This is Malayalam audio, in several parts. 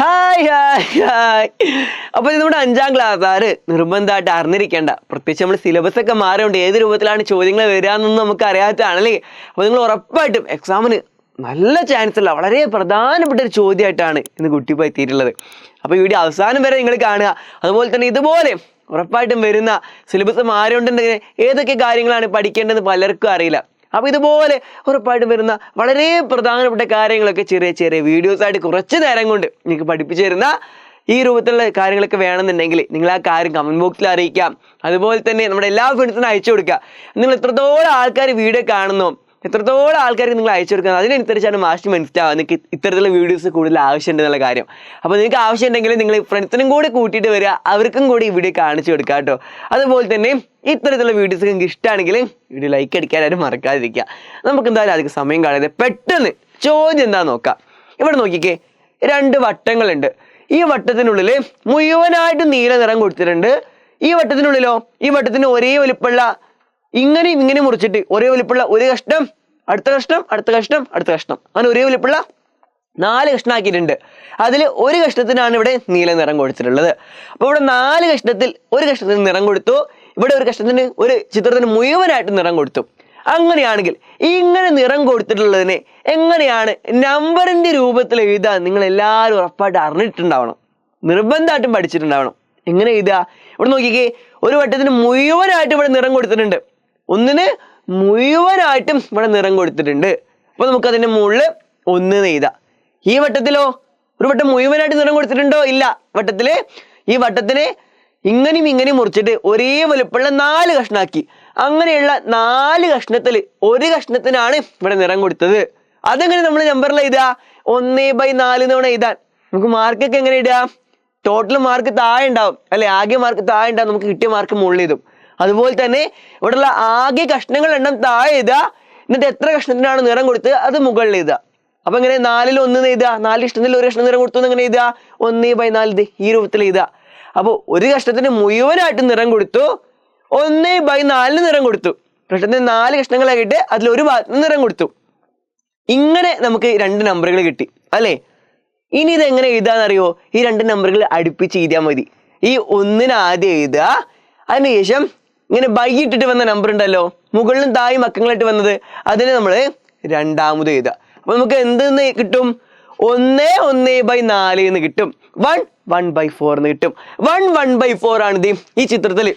Hi hi hi. അപ്പോൾ ഇത് നമ്മുടെ 5ാം ക്ലാസ്സുകാർ നിർബന്ധമായിട്ട് അറിഞ്ഞിരിക്കേണ്ട, പ്രത്യേകിച്ച് നമ്മൾ സിലബസ് ഒക്കെ മാറിയോണ്ട് ഏത് രൂപത്തിലാണ് ചോദ്യങ്ങൾ വരിക എന്നൊന്നും നമുക്ക് അറിയാത്തതാണല്ലേ. അപ്പോൾ നിങ്ങൾ ഉറപ്പായിട്ടും എക്സാമിന് നല്ല ചാൻസ് ഉള്ള വളരെ പ്രധാനപ്പെട്ട ഒരു ചോദ്യമായിട്ടാണ് ഇന്ന് കുട്ടിപ്പോൾ എത്തിയിട്ടുള്ളത്. അപ്പോൾ ഈ വീഡിയോ അവസാനം വരെ നിങ്ങൾ കാണുക. അതുപോലെ തന്നെ ഇതുപോലെ ഉറപ്പായിട്ടും വരുന്ന സിലബസ് മാറിയോണ്ടുണ്ടെങ്കിൽ ഏതൊക്കെ കാര്യങ്ങളാണ് പഠിക്കേണ്ടതെന്ന് പലർക്കും അറിയില്ല. അപ്പോൾ ഇതുപോലെ ഉറപ്പായിട്ടും വരുന്ന വളരെ പ്രധാനപ്പെട്ട കാര്യങ്ങളൊക്കെ ചെറിയ ചെറിയ വീഡിയോസായിട്ട് കുറച്ച് നേരം കൊണ്ട് നിങ്ങൾക്ക് പഠിപ്പിച്ചു തരുന്ന ഈ രൂപത്തിലുള്ള കാര്യങ്ങളൊക്കെ വേണമെന്നുണ്ടെങ്കിൽ നിങ്ങൾ ആ കാര്യം കമൻറ്റ് ബോക്സിൽ അറിയിക്കാം. അതുപോലെ തന്നെ നമ്മുടെ എല്ലാ ഫ്രണ്ട്സിനും അയച്ചു കൊടുക്കുക. നിങ്ങൾ എത്രത്തോളം ആൾക്കാർ വീഡിയോ കാണുന്നു, എത്രത്തോളം ആൾക്കാർക്ക് നിങ്ങൾ അയച്ചു കൊടുക്കുന്നത്, അതിനനുസരിച്ചാണ് മാസ്റ്റർ മനസ്സിലാവുക നിങ്ങൾക്ക് ഇത്തരത്തിലുള്ള വീഡിയോസ് കൂടുതൽ ആവശ്യമുണ്ടെന്നുള്ള കാര്യം. അപ്പോൾ നിങ്ങൾക്ക് ആവശ്യമുണ്ടെങ്കിൽ നിങ്ങൾ ഫ്രണ്ട്സിനും കൂടി കൂട്ടിയിട്ട് വരിക, അവർക്കും കൂടി ഈ വീഡിയോ കാണിച്ചു കൊടുക്കുക കേട്ടോ. അതുപോലെ തന്നെ ഇത്തരത്തിലുള്ള വീഡിയോസ് നിങ്ങൾക്ക് ഇഷ്ടമാണെങ്കിൽ വീഡിയോ ലൈക്ക് അടിക്കാനായിട്ട് മറക്കാതിരിക്കുക. നമുക്ക് എന്തായാലും അധികം സമയം കളയാതെ പെട്ടെന്ന് ചോദ്യം എന്താ നോക്കാം. ഇവിടെ നോക്കിക്കേ, 2 വട്ടങ്ങളുണ്ട്. ഈ വട്ടത്തിനുള്ളിൽ മുഴുവനായിട്ട് നീല നിറം കൊടുത്തിട്ടുണ്ട്. ഈ വട്ടത്തിനുള്ളിലോ, ഈ വട്ടത്തിന് ഒരേ വലിപ്പമുള്ള ഇങ്ങനെ മുറിച്ചിട്ട് ഒരേ വലിപ്പമുള്ള ഒരു കഷ്ണം, അടുത്ത കഷ്ണം, അടുത്ത കഷ്ണം, അടുത്ത കഷ്ണം, അങ്ങനെ ഒരേ വലിപ്പമുള്ള 4 കഷ്ണമാക്കിയിട്ടുണ്ട്. അതിൽ ഒരു കഷ്ണത്തിനാണ് ഇവിടെ നീല നിറം കൊടുത്തിട്ടുള്ളത്. അപ്പോൾ ഇവിടെ 4 കഷ്ണത്തിൽ ഒരു കഷ്ണത്തിന് നിറം കൊടുത്തു, ഇവിടെ ഒരു കഷ്ണത്തിന് ഒരു ചിത്രത്തിന് മുഴുവനായിട്ട് നിറം കൊടുത്തു. അങ്ങനെയാണെങ്കിൽ ഇങ്ങനെ നിറം കൊടുത്തിട്ടുള്ളതിനെ എങ്ങനെയാണ് നമ്പറിന്റെ രൂപത്തിൽ എഴുതാൻ നിങ്ങൾ എല്ലാവരും ഉറപ്പായിട്ട് അറിഞ്ഞിട്ടുണ്ടാവണം, നിർബന്ധമായിട്ടും പഠിച്ചിട്ടുണ്ടാവണം. എങ്ങനെ എഴുതുക? ഇവിടെ നോക്കിക്കേ, ഒരു വട്ടത്തിന് മുഴുവനായിട്ട് ഇവിടെ നിറം കൊടുത്തിട്ടുണ്ട്, ഒന്നിന് മുഴുവനായിട്ടും ഇവിടെ നിറം കൊടുത്തിട്ടുണ്ട്. അപ്പോൾ നമുക്ക് അതിന്റെ മുകളിൽ 1 എഴുതാം. ഈ വട്ടത്തിലോ ഒരു വട്ടം മുഴുവനായിട്ട് നിറം കൊടുത്തിട്ടുണ്ടോ? ഇല്ല. ഈ വട്ടത്തിനെ ഇങ്ങനെയും മുറിച്ചിട്ട് ഒരേ വലുപ്പമുള്ള 4 കഷ്ണാക്കി. അങ്ങനെയുള്ള 4 കഷ്ണത്തിൽ ഒരു കഷ്ണത്തിനാണ് ഇവിടെ നിറം കൊടുത്തത്. അതെങ്ങനെ നമ്മൾ നമ്പറിൽ എഴുതുക? 1/4 തവണ എഴുതാൻ. നമുക്ക് മാർക്കൊക്കെ എങ്ങനെ ഇടുക? ടോട്ടൽ മാർക്ക് താഴെ ഉണ്ടാവും അല്ലെ, ആകെ മാർക്ക് താഴെ ഉണ്ടാവും, നമുക്ക് കിട്ടിയ മാർക്ക് മുകളിൽ എഴുതും. അതുപോലെ തന്നെ ഇവിടെയുള്ള ആകെ കഷ്ണങ്ങൾ എണ്ണം താഴെ എഴുതുക, എന്നിട്ട് എത്ര കഷ്ണത്തിനാണ് നിറം കൊടുത്തത് അത് മുകളിൽ എഴുതുക. അപ്പൊ എങ്ങനെ 4ൽ 1 എഴുതുക, 4 കഷ്ണത്തിൽ ഒരു കഷ്ണം നിറം കൊടുത്തു എങ്ങനെ എഴുതുക? 1/4 ഈ രൂപത്തിൽ എഴുതുക. അപ്പോൾ ഒരു കഷ്ണത്തിന് മുഴുവനായിട്ട് നിറം കൊടുത്തു, 1/4 നിറം കൊടുത്തു. കഷ്ണത്തിന് 4 കഷ്ണങ്ങളായിട്ട് അതിൽ ഒരു ഭാഗത്ത് നിറം കൊടുത്തു. ഇങ്ങനെ നമുക്ക് 2 നമ്പറുകൾ കിട്ടി അല്ലേ. ഇനി ഇത് എങ്ങനെ എഴുതാന്നറിയോ? ഈ 2 നമ്പറുകൾ അടുപ്പിച്ച് എഴുതിയാൽ മതി. ഈ 1 ആദ്യം എഴുതുക, അതിനുശേഷം ഇങ്ങനെ ബൈയിട്ടിട്ട് വന്ന നമ്പർ ഉണ്ടല്ലോ, മുകളിലും താഴെയും അക്കങ്ങളായിട്ട് വന്നത്, അതിനെ നമ്മൾ രണ്ടാമത് എഴുതുക. അപ്പൊ നമുക്ക് എന്തെന്ന് കിട്ടും? 1/4 എന്ന് കിട്ടും. 1/4 എന്ന് കിട്ടും. 1/4 ആണ് ഇത്. ഈ ചിത്രത്തിൽ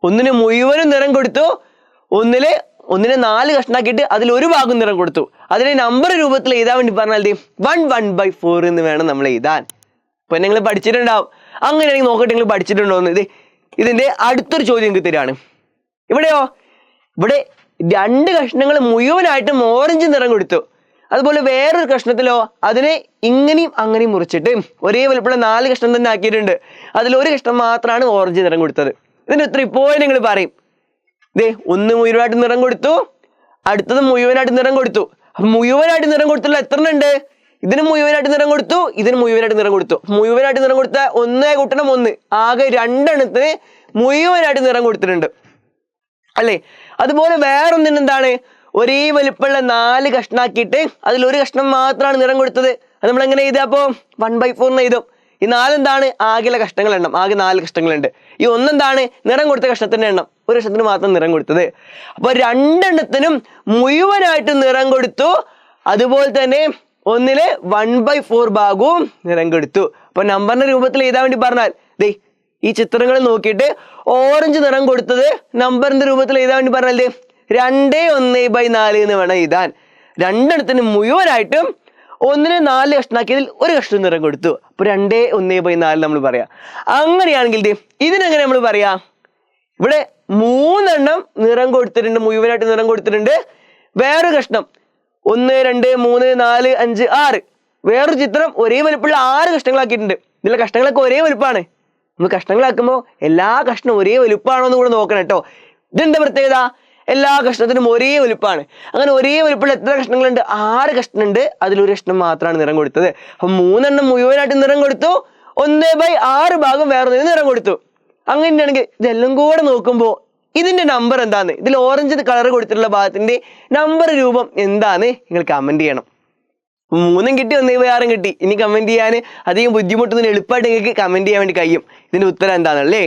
ഒന്നിന് മുഴുവനും നിറം കൊടുത്തു, ഒന്നിനെ 4 കഷ്ണാക്കിയിട്ട് അതിൽ ഒരു ഭാഗം നിറം കൊടുത്തു. അതിനെ നമ്പർ രൂപത്തിൽ എഴുതാൻ വേണ്ടി പറഞ്ഞാൽ 1/4 എന്ന് വേണം നമ്മൾ എഴുതാൻ. ഇപ്പൊ നിങ്ങൾ പഠിച്ചിട്ടുണ്ടാവും. അങ്ങനെയാണെങ്കിൽ നോക്കട്ടെ നിങ്ങൾ പഠിച്ചിട്ടുണ്ടോന്ന്. ഇതിന്റെ അടുത്തൊരു ചോദ്യം നിങ്ങൾക്ക് തരാണ്. ഇവിടെ 2 കഷ്ണങ്ങൾ മുഴുവനായിട്ടും ഓറഞ്ച് നിറം കൊടുത്തു. അതുപോലെ വേറൊരു കഷ്ണത്തിലോ അതിനെ ഇങ്ങനെയും അങ്ങനെയും മുറിച്ചിട്ട് ഒരേ വലുപ്പമുള്ള 4 കഷ്ണം തന്നെ ആക്കിയിട്ടുണ്ട്. അതിൽ ഒരു കഷ്ണം മാത്രമാണ് ഓറഞ്ച് നിറം കൊടുത്തത്. ഇതിന് എത്ര ഇപ്പോഴും നിങ്ങൾ പറയും? ഒന്ന് മുഴുവനായിട്ട് നിറം കൊടുത്തു, അടുത്തത് മുഴുവനായിട്ട് നിറം കൊടുത്തു. അപ്പൊ മുഴുവനായിട്ട് നിറം കൊടുത്തുള്ള എത്ര ഉണ്ട്? ഇതിന് മുഴുവനായിട്ട് നിറം കൊടുത്തു, ഇതിന് മുഴുവനായിട്ട് നിറം കൊടുത്തു. മുഴുവനായിട്ട് നിറം കൊടുത്ത 1 കൂട്ടണം 1, ആകെ 2 എണ്ണത്തിന് മുഴുവനായിട്ട് നിറം കൊടുത്തിട്ടുണ്ട് അല്ലേ. അതുപോലെ വേറൊന്നിന് എന്താണ്? ഒരേ വലിപ്പമുള്ള 4 കഷ്ണാക്കിയിട്ട് അതിൽ ഒരു കഷ്ണം മാത്രമാണ് നിറം കൊടുത്തത്. അത് നമ്മൾ എങ്ങനെ എഴുതുക? അപ്പോൾ 1/4 എന്ന് എഴുതും. ഈ 4 എന്താണ്? ആകെയുള്ള കഷ്ണങ്ങൾ എണ്ണം, ആകെ 4 കഷ്ണങ്ങളുണ്ട്. ഈ 1 എന്താണ്? നിറം കൊടുത്ത കഷ്ണത്തിന്റെ എണ്ണം, ഒരു കഷ്ണത്തിന് മാത്രം നിറം കൊടുത്തത്. അപ്പൊ 2 എണ്ണത്തിനും മുഴുവനായിട്ട് നിറം കൊടുത്തു. അതുപോലെ തന്നെ ഒന്നില് 1/4 ഭാഗവും നിറം കൊടുത്തു. അപ്പൊ നമ്പറിന്റെ രൂപത്തിൽ എഴുതാൻ വേണ്ടി പറഞ്ഞാൽ ഈ ചിത്രങ്ങൾ നോക്കിയിട്ട് ഓറഞ്ച് നിറം കൊടുത്തത് നമ്പറിന്റെ രൂപത്തിൽ എഴുതാൻ വേണ്ടി പറഞ്ഞാൽ 2/1/4 എന്ന് വേണം എഴുതാൻ. 2 എണ്ണത്തിന് മുഴുവനായിട്ടും ഒന്നിനെ 4 കഷ്ണാക്കിയതിൽ ഒരു കഷ്ണം നിറം കൊടുത്തു. അപ്പൊ 2/1/4 നമ്മൾ പറയാം. അങ്ങനെയാണെങ്കിൽ ഇതിനെങ്ങനെ നമ്മൾ പറയാ? ഇവിടെ 3 എണ്ണം നിറം കൊടുത്തിട്ടുണ്ട്, മുഴുവനായിട്ട് നിറം കൊടുത്തിട്ടുണ്ട്. വേറൊരു കഷ്ണം 1 2 3 4 5 6 വേറൊരു ചിത്രം ഒരേ വലുപ്പമുള്ള 6 കഷ്ണങ്ങളാക്കിയിട്ടുണ്ട്. ഇതിലെ കഷ്ണങ്ങളൊക്കെ ഒരേ വലുപ്പമാണ്. നമ്മൾ കഷ്ണങ്ങളാക്കുമ്പോൾ എല്ലാ കഷ്ണവും ഒരേ വലുപ്പമാണോ എന്ന് കൂടെ നോക്കണം കേട്ടോ. ഇതെന്താ പ്രത്യേകത? എല്ലാ കഷ്ണത്തിനും ഒരേ വലുപ്പമാണ്. അങ്ങനെ ഒരേ വലുപ്പമുള്ള എത്ര കഷ്ണങ്ങളുണ്ട്? 6 കഷ്ണമുണ്ട്. അതിലൊരു കഷ്ണം മാത്രമാണ് നിറം കൊടുത്തത്. അപ്പൊ 3 എണ്ണം മുഴുവനായിട്ട് നിറം കൊടുത്തു, 1/6 ഭാഗം വേറെ നിറം കൊടുത്തു. അങ്ങനെയാണെങ്കിൽ ഇതെല്ലാം കൂടെ നോക്കുമ്പോൾ ഇതിന്റെ നമ്പർ എന്താന്ന്, ഇതിൽ ഓറഞ്ച് കളർ കൊടുത്തിട്ടുള്ള ഭാഗത്തിന്റെ നമ്പർ രൂപം എന്താന്ന് നിങ്ങൾ കമന്റ് ചെയ്യണം. 3 കിട്ടി 1/6 കിട്ടി. ഇനി കമന്റ് ചെയ്യാൻ അധികം ബുദ്ധിമുട്ടൊന്നും എളുപ്പമായിട്ട് നിങ്ങൾക്ക് കമന്റ് ചെയ്യാൻ വേണ്ടി കഴിയും. ഇതിന്റെ ഉത്തരം എന്താണല്ലേ?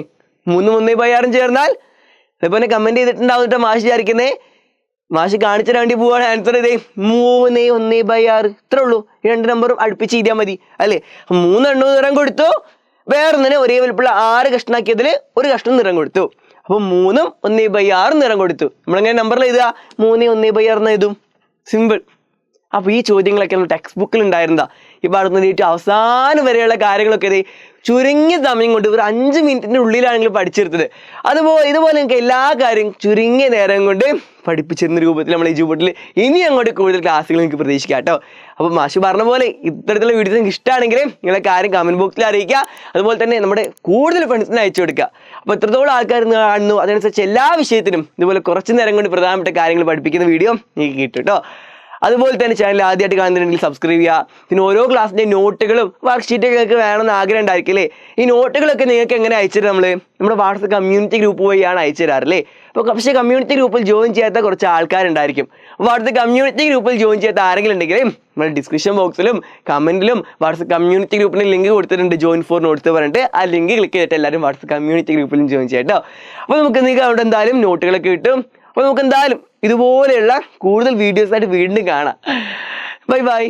3 1/6 ചേർന്നാൽ അതേപോലെ കമന്റ് ചെയ്തിട്ടുണ്ടാവും കേട്ടോ. മാഷ് വിചാരിക്കുന്നേ മാഷ് കാണിച്ചു വേണ്ടി പോവാണ്. ആൻസർ ഇതേ 3 1/6 ഇത്രേ ഉള്ളൂ. ഈ 2 നമ്പറും അടുപ്പിച്ച് എഴുതിയാൽ മതി അല്ലേ? 3 എണ്ണവും നിറം കൊടുത്തു, വേറൊന്നിനെ ഒരേ വലുപ്പമുള്ള 6 കഷ്ണാക്കിയതിൽ ഒരു കഷ്ണം നിറം കൊടുത്തു. അപ്പൊ 3 1/6 നിറം കൊടുത്തു. നമ്മളെങ്ങനെ നമ്പറിൽ എഴുതുക? 3 1/6 എഴുതും. സിമ്പിൾ. അപ്പൊ ഈ ചോദ്യങ്ങളൊക്കെ നമ്മൾ ടെക്സ്റ്റ് ബുക്കിൽ ഉണ്ടായിരുന്നതാ. ഈ ഭാഗത്ത് ഏറ്റവും അവസാനം വരെയുള്ള കാര്യങ്ങളൊക്കെ ഇതേ ചുരുങ്ങിയ സമയം കൊണ്ട് ഒരു 5 മിനിറ്റിന്റെ ഉള്ളിലാണെങ്കിൽ പഠിച്ചെടുത്തത്. ഇതുപോലെ നിങ്ങൾക്ക് എല്ലാ കാര്യം ചുരുങ്ങിയ നേരം കൊണ്ട് പഠിപ്പിച്ചിരുന്ന രൂപത്തിൽ നമ്മൾ ഈ രൂപത്തിൽ ഇനി അങ്ങോട്ട് കൂടുതൽ ക്ലാസ്സുകൾ നിങ്ങൾക്ക് പ്രതീക്ഷിക്കാം കേട്ടോ. അപ്പോൾ മാഷ് പറഞ്ഞ പോലെ ഇത്തരത്തിലുള്ള വീഡിയോസ് നിങ്ങൾക്ക് ഇഷ്ടമാണെങ്കിൽ നിങ്ങളെ കാര്യം കമന്റ് ബോക്സിൽ അറിയിക്കുക. അതുപോലെ തന്നെ നമ്മുടെ കൂടുതൽ ഫ്രണ്ട്സിനെ അയച്ചു കൊടുക്കുക. അപ്പോൾ എത്രത്തോളം ആൾക്കാർ കാണുന്നു അതനുസരിച്ച് എല്ലാ വിഷയത്തിനും ഇതുപോലെ കുറച്ച് നേരം കൊണ്ട് പ്രധാനപ്പെട്ട കാര്യങ്ങൾ പഠിപ്പിക്കുന്ന വീഡിയോ നിങ്ങൾക്ക് കിട്ടും കേട്ടോ. അതുപോലെ തന്നെ ചാനൽ ആദ്യമായിട്ട് കാണുന്നുണ്ടെങ്കിൽ സബ്സ്ക്രൈബ് ചെയ്യുക. പിന്നെ ഓരോ ക്ലാസ്സിൻ്റെ നോട്ടുകളും വർക്ക്ഷീറ്റൊക്കെ വേണമെന്ന് ആഗ്രഹം ഉണ്ടായിരിക്കില്ലേ? ഈ നോട്ടുകളൊക്കെ നിങ്ങൾക്ക് എങ്ങനെ അയച്ചു തരാം? നമ്മുടെ വാട്സപ്പ് കമ്മ്യൂണിറ്റി ഗ്രൂപ്പ് വഴിയാണ് അയച്ചു തരാറില്ലേ? അപ്പോൾ പക്ഷേ കമ്മ്യൂണിറ്റി ഗ്രൂപ്പിൽ ജോയിൻ ചെയ്യാത്ത കുറച്ച് ആൾക്കാരുണ്ടായിരിക്കും. വാട്സപ്പ് കമ്മ്യൂണിറ്റി ഗ്രൂപ്പിൽ ജോയിൻ ചെയ്യാത്ത ആരെങ്കിലും ഉണ്ടെങ്കിൽ നമ്മുടെ ഡിസ്ക്രിപ്ഷൻ ബോക്സിലും കമൻറ്റിലും വാട്സപ്പ് കമ്മ്യൂണിറ്റി ഗ്രൂപ്പിന് ലിങ്ക് കൊടുത്തിട്ടുണ്ട്. ജോയിൻ ഫോർ നോട്ട്സ് പറഞ്ഞിട്ട് ആ ലിങ്ക് ക്ലിക്ക് ചെയ്തിട്ട് എല്ലാവരും വാട്സപ്പ് കമ്മ്യൂണിറ്റി ഗ്രൂപ്പിലും ജോയിൻ ചെയ്യാം കേട്ടോ. അപ്പോൾ നമുക്ക് നിങ്ങൾക്ക് അവിടെ എന്തായാലും നോട്ടുകളൊക്കെ കിട്ടും. അപ്പോൾ നമുക്ക് എന്തായാലും ഇതുപോലെയുള്ള കൂടുതൽ വീഡിയോസായിട്ട് വീണ്ടും കാണാം. Bye bye.